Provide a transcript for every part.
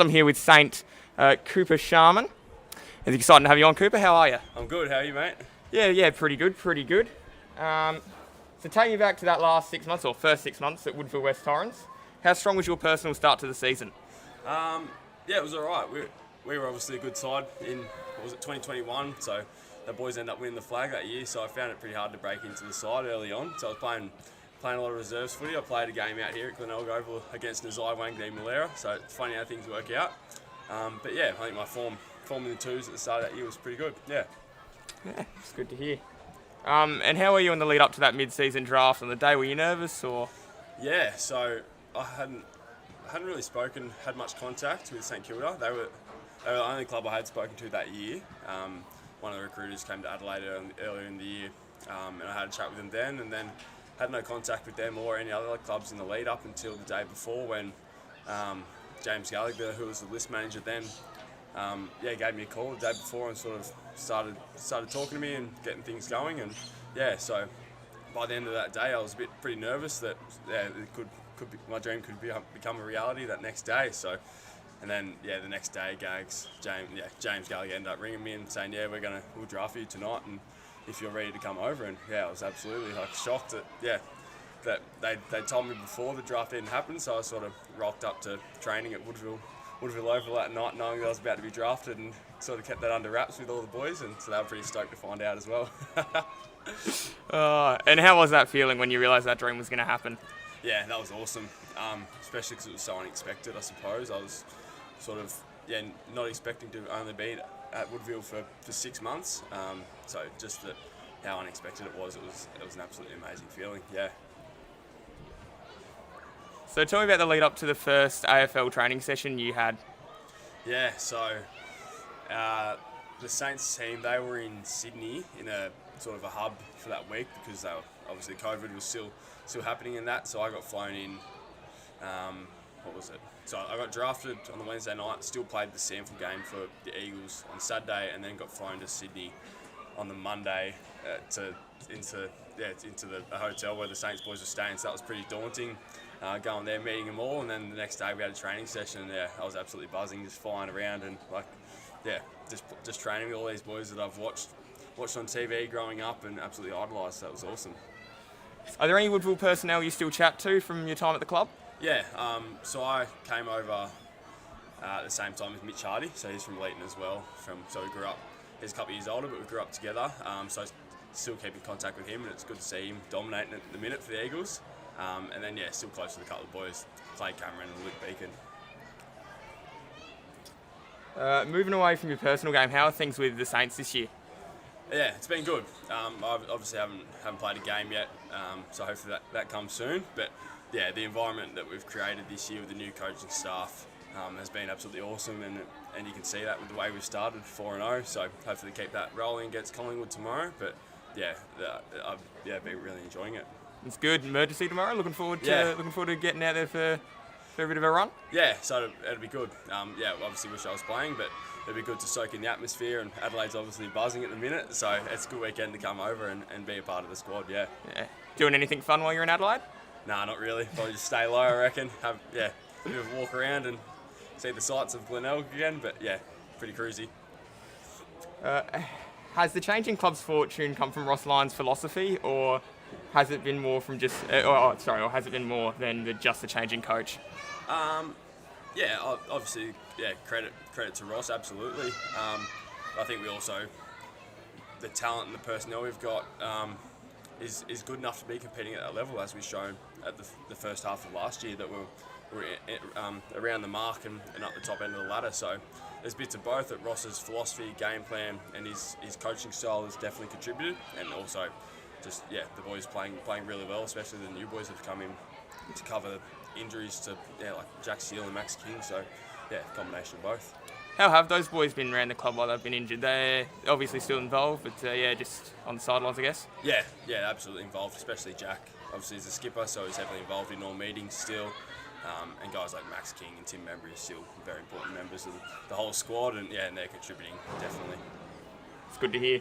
I'm here with Saint Cooper Sharman. It's exciting to have you on, Cooper. How are you? I'm good. How are you, mate? Yeah, pretty good. So take me back to that last 6 months, or first 6 months at Woodville West Torrens. How strong was your personal start to the season? Yeah, it was all right. We were obviously a good side in, 2021, so the boys ended up winning the flag that year, so I found it pretty hard to break into the side early on. So I was playing a lot of reserves footy. I played a game out here at Glenelg Oval against Nazai Wangdi Malera, so it's funny how things work out. But yeah, I think my form in the twos at the start of that year was pretty good. Yeah, it's good to hear. And how were you in the lead up to that mid-season draft on the day? Were you nervous or? Yeah, so I hadn't really had much contact with St Kilda. They were the only club I had spoken to that year. One of the recruiters came to Adelaide earlier in the year, and I had a chat with them then, and then had no contact with them or any other clubs in the lead up until the day before when James Gallagher, who was the list manager then, gave me a call the day before and sort of started talking to me and getting things going. And so by the end of that day, I was pretty nervous that my dream could become a reality that next day. So, and then the next day, James Gallagher ended up ringing me and saying, we'll draft you tonight, and if you're ready to come over. And I was absolutely shocked that they told me before the draft didn't happen. So I sort of rocked up to training at Woodville Oval that night, knowing that I was about to be drafted, and sort of kept that under wraps with all the boys, and so they were pretty stoked to find out as well. And how was that feeling when you realised that dream was going to happen? Yeah, that was awesome, especially because it was so unexpected, I suppose. I was sort of not expecting to only be at Woodville for 6 months, so just how unexpected it was an absolutely amazing feeling. Yeah. So tell me about the lead up to the first AFL training session you had. Yeah, so the Saints team, they were in Sydney in a sort of a hub for that week because obviously COVID was still happening in that. So I got flown in. So I got drafted on the Wednesday night. Still played the SANFL game for the Eagles on Saturday, and then got flown to Sydney on the Monday into the hotel where the Saints boys were staying. So that was pretty daunting. Going there, meeting them all, and then the next day we had a training session. And, I was absolutely buzzing, just flying around and just training with all these boys that I've watched on TV growing up and absolutely idolised. That was awesome. Are there any Woodville personnel you still chat to from your time at the club? Yeah, so I came over at the same time as Mitch Hardy, so he's from Leeton as well. So we grew up. He's a couple of years older, but we grew up together. So still keep in contact with him, and it's good to see him dominating at the minute for the Eagles. And then still close with a couple of boys, Clay Cameron and Luke Beacon. Moving away from your personal game, how are things with the Saints this year? Yeah, it's been good. I obviously haven't played a game yet, so hopefully that comes soon. But the environment that we've created this year with the new coaching staff has been absolutely awesome, and you can see that with the way we've started 4-0. So hopefully keep that rolling against Collingwood tomorrow. But I've been really enjoying it. It's good. Emergency tomorrow. Looking forward to getting out there for a bit of a run. Yeah, so it'll be good. Obviously wish I was playing, but it'll be good to soak in the atmosphere. And Adelaide's obviously buzzing at the minute, so it's a good weekend to come over and be a part of the squad. Yeah. Doing anything fun while you're in Adelaide? Nah, not really. Probably just stay low, I reckon. Have a bit of a walk around and see the sights of Glenelg again. But pretty cruisy. Has the change in club's fortune come from Ross Lyon's philosophy, or has it been more from or has it been more than just the change in coach? Obviously, credit to Ross, absolutely. I think we also, the talent and the personnel we've got is good enough to be competing at that level, as we've shown at the first half of last year, that we're around the mark and up the top end of the ladder. So there's bits of both, that Ross's philosophy, game plan, and his coaching style has definitely contributed, and also just the boys playing really well, especially the new boys that have come in to cover injuries to like Jack Steele and Max King. So combination of both. How have those boys been around the club while they've been injured? They're obviously still involved, but just on the sidelines, I guess. Yeah, absolutely involved, especially Jack. Obviously he's a skipper, so he's heavily involved in all meetings still. And guys like Max King and Tim Membry are still very important members of the whole squad, and they're contributing, definitely. It's good to hear.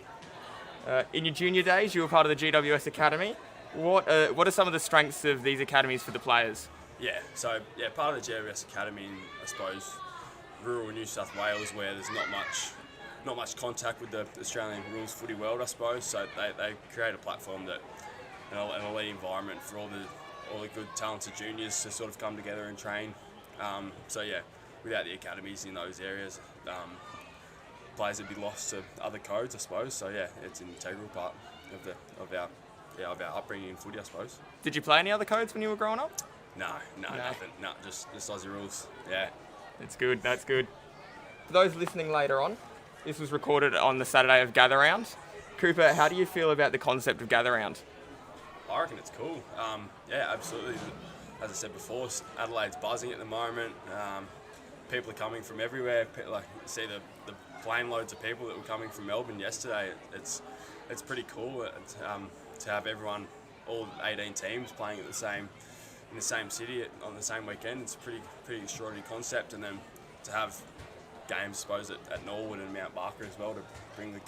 In your junior days, you were part of the GWS Academy. What are some of the strengths of these academies for the players? Part of the GWS Academy, I suppose, rural New South Wales where there's not much contact with the Australian rules footy world, I suppose. So they create a platform that an elite environment for all the good talented juniors to sort of come together and train. So yeah, without the academies in those areas, players would be lost to other codes, I suppose. So yeah, it's an integral part of our upbringing in footy, I suppose. Did you play any other codes when you were growing up? No, nothing. No, just Aussie rules. Yeah. That's good. For those listening later on, this was recorded on the Saturday of Gather Round. Cooper, how do you feel about the concept of Gather Round? I reckon it's cool. Yeah, absolutely. As I said before, Adelaide's buzzing at the moment. People are coming from everywhere. Like, you see the plane loads of people that were coming from Melbourne yesterday. It's pretty cool to have everyone, all 18 teams playing in the same city on the same weekend. It's a pretty extraordinary concept, and then to have games, I suppose, at Norwood and Mount Barker as well to bring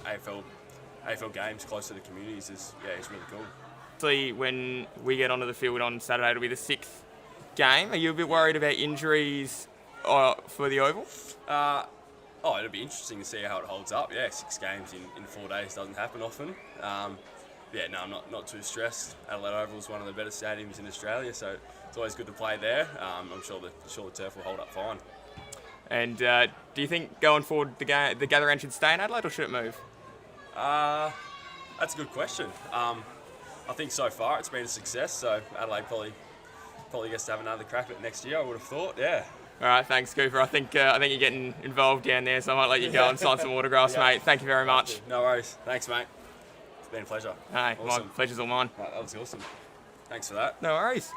AFL games closer to communities is really cool. Actually, when we get onto the field on Saturday, it'll be the 6th game. Are you a bit worried about injuries for the Oval? It'll be interesting to see how it holds up. Yeah, 6 games in 4 days doesn't happen often. I'm not too stressed. Adelaide Oval is one of the better stadiums in Australia, so it's always good to play there. I'm sure the turf will hold up fine. And do you think going forward the Gather Round should stay in Adelaide or should it move? That's a good question. I think so far it's been a success, so Adelaide probably gets to have another crack at it next year, I would have thought, yeah. All right, thanks, Cooper. I think you're getting involved down there, so I might let you go and sign some autographs, mate. Thank you very much. No worries. Thanks, mate. It's been a pleasure. Hey, awesome. My pleasure's all mine. Right, that was awesome. Thanks for that. No worries.